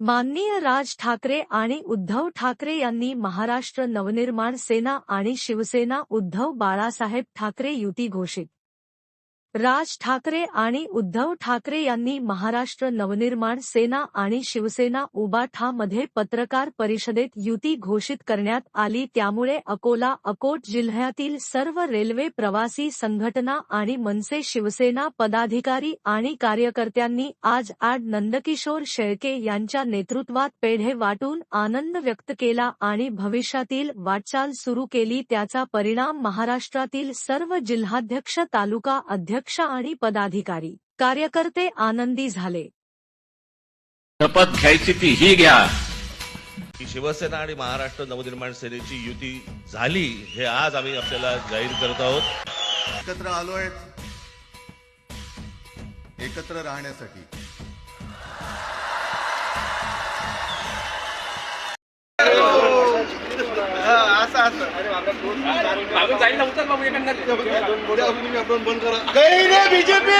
माननीय राज ठाकरे आणि उद्धव ठाकरे यांनी महाराष्ट्र नवनिर्माण सेना आणि शिवसेना उद्धव बाळासाहेब ठाकरे युती घोषित। राज ठाकरे आणि उद्धव ठाकरे यांनी महाराष्ट्र नवनिर्माण सेना आणि शिवसेना उबाठा मध्ये पत्रकार परिषदेत युती घोषित करण्यात आली। त्यामुळे अकोला अकोट जिल्ह्यातील सर्व रेल्वे प्रवासी संघटना आणि मनसे शिवसेना पदाधिकारी आणि कार्यकर्त्यांनी आज नंदकिशोर शेळके यांच्या नेतृत्वात पेढे वाटून आनंद व्यक्त केला आणि भविष्यातील वाटचाल सुरू केली। त्याचा परिणाम महाराष्ट्रातील सर्व जिल्हाध्यक्ष, तालुका अध्यक्ष आणि पदाधिकारी, कार्यकर्ते आनंदी झाले। शपथ घ्यायची ती ही घ्या की शिवसेना आणि महाराष्ट्र नवनिर्माण सेनेची युती झाली, हे आज आम्ही आपल्याला जाहीर करत आहोत। एकत्र आलोय एकत्र राहण्यासाठी। बीजेपी